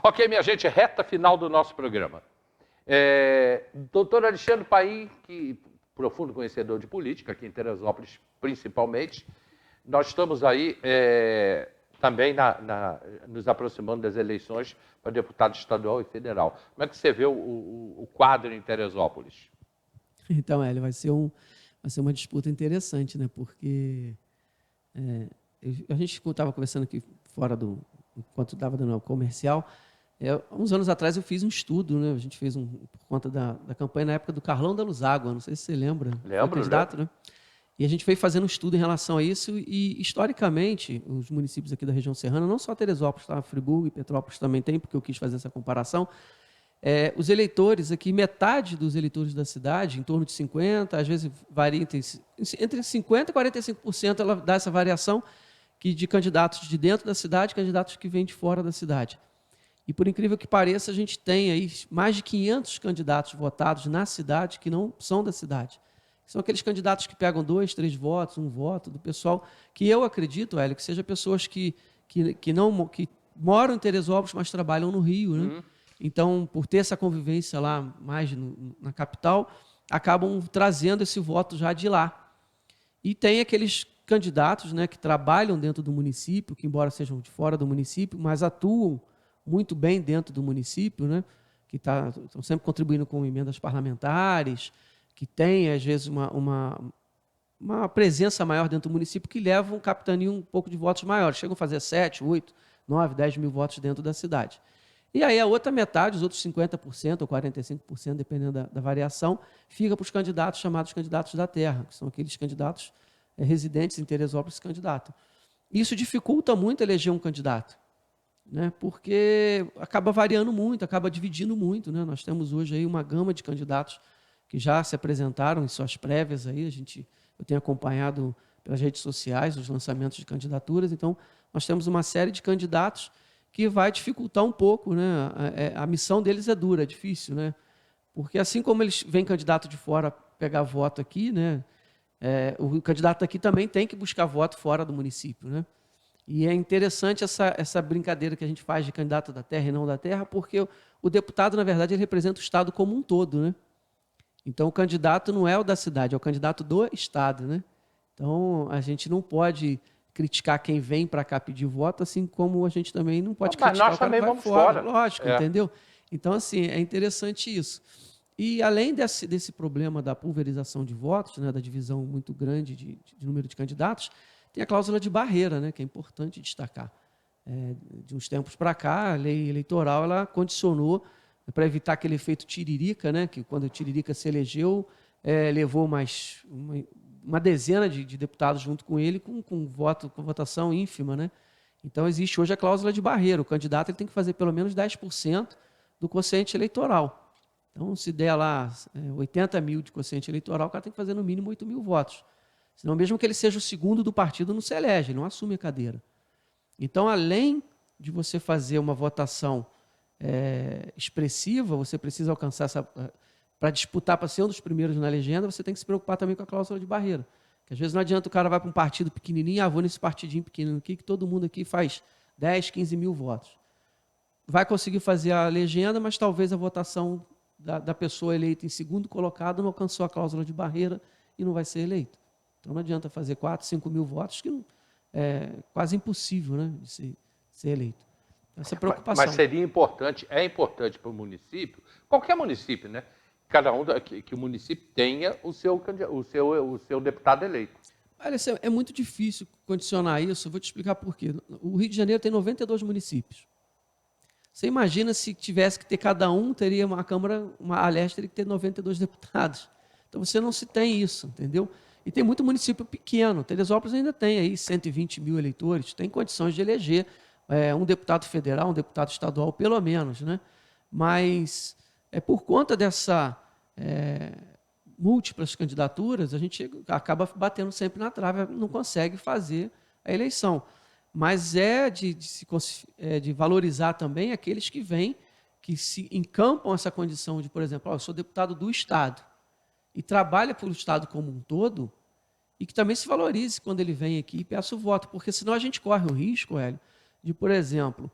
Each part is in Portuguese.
Ok, minha gente, reta final do nosso programa. Doutor Alexandre Paim, que profundo conhecedor de política, aqui em Teresópolis principalmente, nós estamos aí também nos aproximando das eleições para deputado estadual e federal. Como é que você vê o quadro em Teresópolis? Então, Hélio, vai ser uma disputa interessante, né? Porque a gente estava conversando aqui fora enquanto estava dando o comercial. Uns anos atrás eu fiz um estudo, né? A gente fez por conta da campanha na época do Carlão da Luzágua, não sei se você lembra. Lembro, foi candidato, né? E a gente veio fazendo um estudo em relação a isso e, historicamente, os municípios aqui da região serrana, não só Teresópolis, tá? Friburgo e Petrópolis também tem, porque eu quis fazer essa comparação, os eleitores aqui, metade dos eleitores da cidade, em torno de 50%, às vezes varia entre 50% e 45%, ela dá essa variação de candidatos de dentro da cidade, candidatos que vêm de fora da cidade. E, por incrível que pareça, a gente tem aí mais de 500 candidatos votados na cidade que não são da cidade. São aqueles candidatos que pegam 2, 3 votos, 1 voto do pessoal, que eu acredito, Hélio, que sejam pessoas que moram em Teresópolis, mas trabalham no Rio, né? Então, por ter essa convivência lá mais na capital, acabam trazendo esse voto já de lá. E tem aqueles candidatos, né, que trabalham dentro do município, que embora sejam de fora do município, mas atuam muito bem dentro do município, né, que estão sempre contribuindo com emendas parlamentares, que tem, às vezes, uma presença maior dentro do município, que levam, capitaneam um pouco de votos maiores. Chegam a fazer 7, 8, 9, 10 mil votos dentro da cidade. E aí a outra metade, os outros 50% ou 45%, dependendo da variação, fica para os candidatos chamados candidatos da terra, que são aqueles candidatos residentes em Teresópolis que se candidatam. Isso dificulta muito eleger um candidato, né? Porque acaba variando muito, acaba dividindo muito, né? Nós temos hoje aí uma gama de candidatos que já se apresentaram em suas prévias aí, eu tenho acompanhado pelas redes sociais os lançamentos de candidaturas, então nós temos uma série de candidatos que vai dificultar um pouco, né? A missão deles é dura, é difícil, né? Porque assim como eles vêm candidato de fora pegar voto aqui, né? O candidato aqui também tem que buscar voto fora do município, né? E é interessante essa brincadeira que a gente faz de candidato da terra e não da terra, porque o deputado, na verdade, ele representa o Estado como um todo, né? Então, o candidato não é o da cidade, é o candidato do Estado, né? Então, a gente não pode criticar quem vem para cá pedir voto, assim como a gente também não pode criticar o cara que vai fora. Lógico, entendeu? Então, assim, é interessante isso. E, além desse problema da pulverização de votos, né, da divisão muito grande de número de candidatos, tem a cláusula de barreira, né, que é importante destacar. De uns tempos para cá, a lei eleitoral ela condicionou para evitar aquele efeito tiririca, né, que quando o Tiririca se elegeu, levou mais uma dezena de deputados junto com ele, com votação ínfima, né? Então, existe hoje a cláusula de barreira. O candidato ele tem que fazer pelo menos 10% do quociente eleitoral. Então, se der lá 80 mil de quociente eleitoral, o cara tem que fazer no mínimo 8 mil votos. Senão, mesmo que ele seja o segundo do partido, não se elege, ele não assume a cadeira. Então, além de você fazer uma votação expressiva, você precisa alcançar para disputar, para ser um dos primeiros na legenda, você tem que se preocupar também com a cláusula de barreira. Porque às vezes não adianta o cara vai para um partido pequenininho, vou nesse partidinho pequenininho aqui, que todo mundo aqui faz 10, 15 mil votos. Vai conseguir fazer a legenda, mas talvez a votação da pessoa eleita em segundo colocado não alcançou a cláusula de barreira e não vai ser eleito. Então não adianta fazer 4, 5 mil votos, que é quase impossível, né, de ser eleito. Essa preocupação. Mas seria importante, é importante para o município, qualquer município, né? Cada um que o município tenha o seu deputado eleito. Olha, é muito difícil condicionar isso, eu vou te explicar por quê. O Rio de Janeiro tem 92 municípios. Você imagina se tivesse que ter cada um, teria uma Câmara, a Leste teria que ter 92 deputados. Então você não se tem isso, entendeu? E tem muito município pequeno. Teresópolis ainda tem aí 120 mil eleitores, tem condições de eleger um deputado federal, um deputado estadual, pelo menos, né? Mas por conta dessa múltiplas candidaturas, a gente acaba batendo sempre na trave, não consegue fazer a eleição. Mas de valorizar também aqueles que vêm, que se encampam essa condição de, por exemplo, eu sou deputado do Estado e trabalha pelo Estado como um todo, e que também se valorize quando ele vem aqui e peça o voto, porque senão a gente corre o risco, Hélio, de, por exemplo,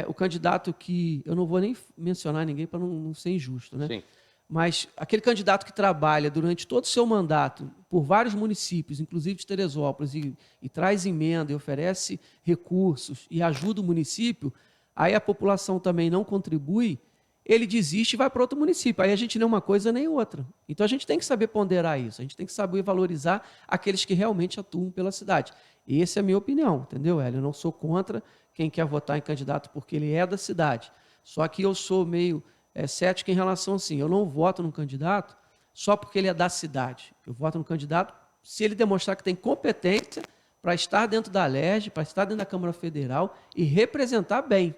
o candidato que... Eu não vou nem mencionar ninguém para não ser injusto, né? Sim. Mas aquele candidato que trabalha durante todo o seu mandato por vários municípios, inclusive de Teresópolis, e traz emenda e oferece recursos e ajuda o município, aí a população também não contribui, ele desiste e vai para outro município. Aí a gente nem uma coisa nem outra. Então a gente tem que saber ponderar isso, a gente tem que saber valorizar aqueles que realmente atuam pela cidade. E essa é a minha opinião, entendeu, Hélio? Eu não sou contra quem quer votar em candidato porque ele é da cidade. Só que eu sou meio cético em relação assim, eu não voto num candidato só porque ele é da cidade. Eu voto no candidato se ele demonstrar que tem competência para estar dentro da Alerj, para estar dentro da Câmara Federal e representar bem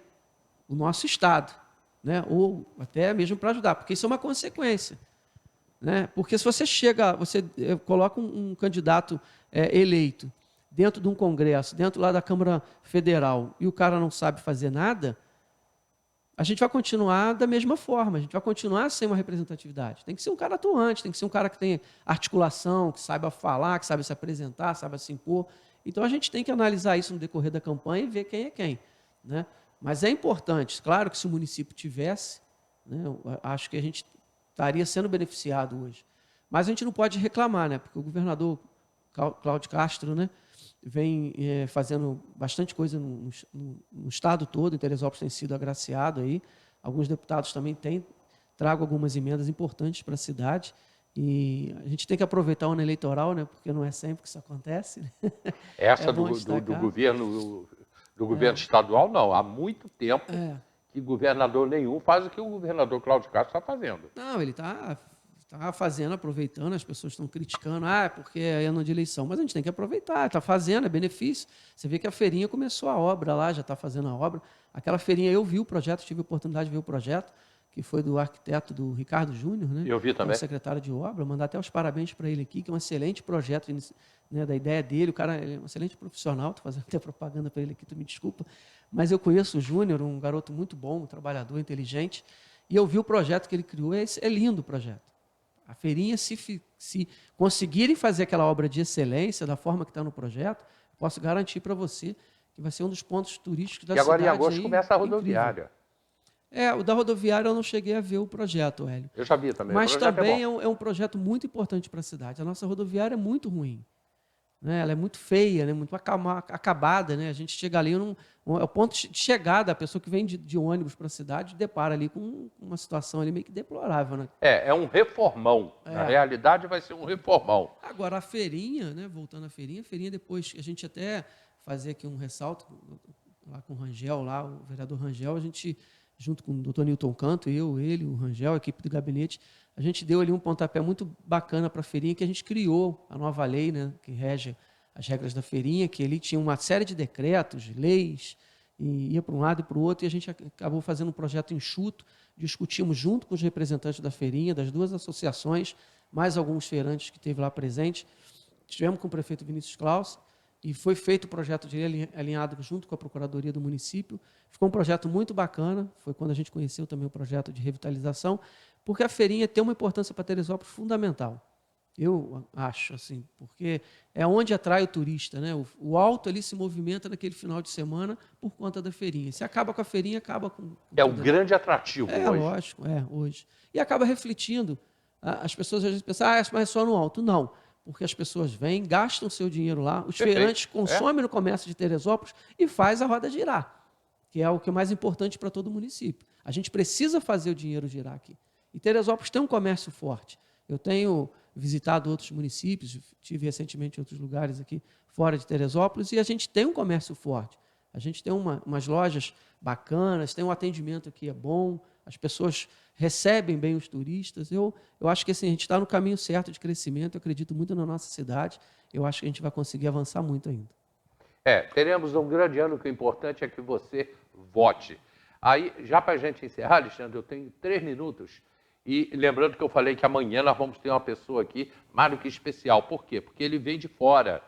o nosso Estado, né? Ou até mesmo para ajudar, porque isso é uma consequência. Né? Porque se você coloca um candidato eleito dentro de um congresso, dentro lá da Câmara Federal, e o cara não sabe fazer nada, a gente vai continuar da mesma forma, a gente vai continuar sem uma representatividade. Tem que ser um cara atuante, tem que ser um cara que tenha articulação, que saiba falar, que saiba se apresentar, saiba se impor. Então a gente tem que analisar isso no decorrer da campanha e ver quem é quem. Né? Mas é importante, claro que se o município tivesse, né, eu acho que a gente estaria sendo beneficiado hoje. Mas a gente não pode reclamar, né? Porque o governador Cláudio Castro, né, vem fazendo bastante coisa no estado todo. Em Teresópolis tem sido agraciado aí. Alguns deputados também trago algumas emendas importantes para a cidade. E a gente tem que aproveitar o ano eleitoral, né? Porque não é sempre que isso acontece. Né? Essa do governo estadual, não. Há muito tempo que governador nenhum faz o que o governador Cláudio Castro está fazendo. Não, ele está fazendo, aproveitando, as pessoas estão criticando, porque é ano de eleição, mas a gente tem que aproveitar, está fazendo, é benefício. Você vê que a feirinha começou a obra lá, já está fazendo a obra. Aquela feirinha, eu vi o projeto, tive a oportunidade de ver o projeto, que foi do arquiteto do Ricardo Júnior, né? Eu vi também. Secretário de obra, mandar até os parabéns para ele aqui, que é um excelente projeto, né, da ideia dele. O cara é um excelente profissional, estou fazendo até propaganda para ele aqui, tu me desculpa, mas eu conheço o Júnior, um garoto muito bom, um trabalhador, inteligente, e eu vi o projeto que ele criou, é lindo o projeto. A feirinha, se conseguirem fazer aquela obra de excelência, da forma que está no projeto, posso garantir para você que vai ser um dos pontos turísticos da cidade. E agora em agosto começa a rodoviária. O da rodoviária eu não cheguei a ver o projeto, Hélio. Eu já vi também. Mas também é um projeto muito importante para a cidade. A nossa rodoviária é muito ruim. Né? Ela é muito feia, né? Muito acabada. Né? A gente chega ali, é o ponto de chegada, a pessoa que vem de ônibus para a cidade depara ali com uma situação ali meio que deplorável. Né? É um reformão. Na realidade vai ser um reformão. Agora, a feirinha, né? Voltando à feirinha depois, a gente até fazer aqui um ressalto, lá com o Rangel, lá, o vereador Rangel, a gente, junto com o doutor Newton Canto, ele, o Rangel, a equipe do gabinete, a gente deu ali um pontapé muito bacana para a feirinha, que a gente criou a nova lei, né, que rege as regras da feirinha, que ele tinha uma série de decretos, leis, e ia para um lado e para o outro, e a gente acabou fazendo um projeto enxuto, discutimos junto com os representantes da feirinha, das duas associações, mais alguns feirantes que teve lá presente, estivemos com o prefeito Vinícius Claus, e foi feito o projeto de lei alinhado junto com a Procuradoria do município. Ficou um projeto muito bacana, foi quando a gente conheceu também o projeto de revitalização, porque a feirinha tem uma importância para Teresópolis fundamental. Eu acho, assim, porque é onde atrai o turista, né? O alto ali se movimenta naquele final de semana por conta da feirinha. Se acaba com a feirinha, acaba com o grande atrativo hoje. Lógico, hoje. E acaba refletindo. As pessoas às vezes pensam, mas é só no alto. Não, porque as pessoas vêm, gastam seu dinheiro lá, os feirantes consomem no comércio de Teresópolis e faz a roda girar, que é o que é mais importante para todo o município. A gente precisa fazer o dinheiro girar aqui. E Teresópolis tem um comércio forte. Eu tenho visitado outros municípios, estive recentemente em outros lugares aqui fora de Teresópolis, e a gente tem um comércio forte. A gente tem umas lojas bacanas, tem um atendimento aqui bom, as pessoas recebem bem os turistas. Eu acho que assim, a gente está no caminho certo de crescimento, eu acredito muito na nossa cidade, eu acho que a gente vai conseguir avançar muito ainda. Teremos um grande ano, que o importante é que você vote. Aí, já para a gente encerrar, Alexandre, eu tenho 3 minutos, e lembrando que eu falei que amanhã nós vamos ter uma pessoa aqui mais do que especial. Por quê? Porque ele vem de fora.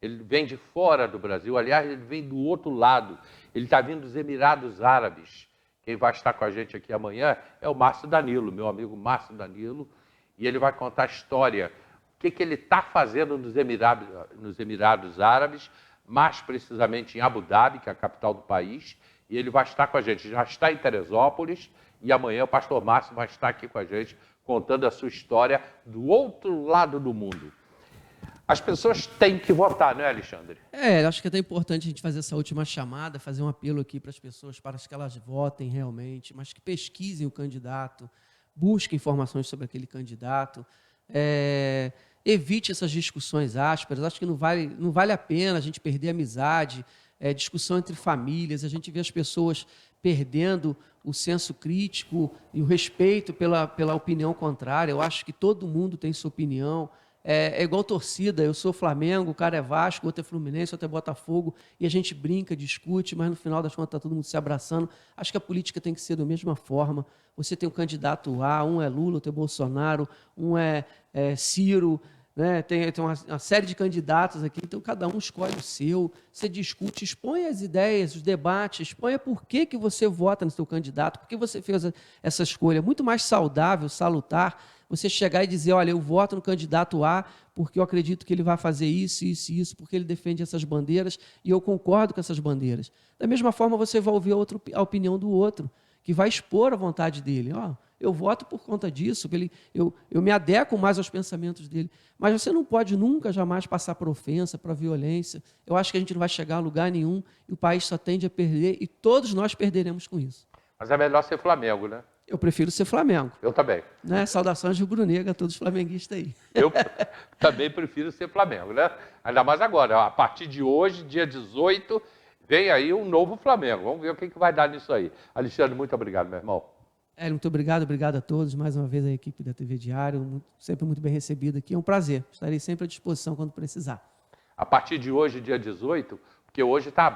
Ele vem de fora do Brasil. Aliás, ele vem do outro lado. Ele está vindo dos Emirados Árabes. Quem vai estar com a gente aqui amanhã é o Márcio Danilo, meu amigo Márcio Danilo. E ele vai contar a história, o que ele está fazendo nos Emirados Árabes, mais precisamente em Abu Dhabi, que é a capital do país, e ele vai estar com a gente. Já está em Teresópolis e amanhã o pastor Márcio vai estar aqui com a gente contando a sua história do outro lado do mundo. As pessoas têm que votar, não é, Alexandre? Acho que é até importante a gente fazer essa última chamada, fazer um apelo aqui para as pessoas, para que elas votem realmente, mas que pesquisem o candidato, busquem informações sobre aquele candidato, evite essas discussões ásperas. Acho que não vale a pena a gente perder a amizade, discussão entre famílias, a gente vê as pessoas perdendo o senso crítico e o respeito pela opinião contrária. Eu acho que todo mundo tem sua opinião. É igual torcida, eu sou Flamengo, o cara é Vasco, o outro é Fluminense, o outro é Botafogo, e a gente brinca, discute, mas no final das contas está todo mundo se abraçando. Acho que a política tem que ser da mesma forma. Você tem um candidato A, um é Lula, outro é Bolsonaro, um é Ciro, né? Tem uma série de candidatos aqui, então cada um escolhe o seu, você discute, expõe as ideias, os debates, expõe por que você vota no seu candidato, por que você fez essa escolha. Muito mais saudável, salutar, você chegar e dizer, olha, eu voto no candidato A porque eu acredito que ele vai fazer isso, isso e isso, porque ele defende essas bandeiras e eu concordo com essas bandeiras. Da mesma forma, você vai ouvir a opinião do outro, que vai expor a vontade dele. Eu voto por conta disso, eu me adequo mais aos pensamentos dele. Mas você não pode nunca, jamais passar por ofensa, por violência. Eu acho que a gente não vai chegar a lugar nenhum e o país só tende a perder e todos nós perderemos com isso. Mas é melhor ser Flamengo, né? Eu prefiro ser Flamengo. Eu também. Né? Saudações rubro-negra a todos os flamenguistas aí. Eu também prefiro ser Flamengo, né? Ainda mais agora. A partir de hoje, dia 18, vem aí um novo Flamengo. Vamos ver o que vai dar nisso aí. Alexandre, muito obrigado, meu irmão. Muito obrigado a todos. Mais uma vez a equipe da TV Diário, sempre muito bem recebido aqui. É um prazer. Estarei sempre à disposição quando precisar. A partir de hoje, dia 18, porque hoje está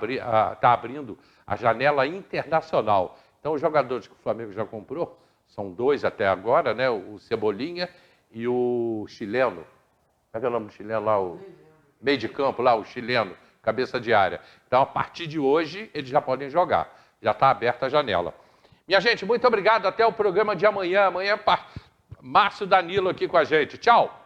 abrindo a janela internacional. Então, os jogadores que o Flamengo já comprou, são 2 até agora, né? O Cebolinha e o chileno. Como é o nome do chileno lá? O meio de campo lá, o chileno, cabeça de área. Então, a partir de hoje, eles já podem jogar. Já está aberta a janela. Minha gente, muito obrigado. Até o programa de amanhã. Amanhã, Márcio Danilo aqui com a gente. Tchau.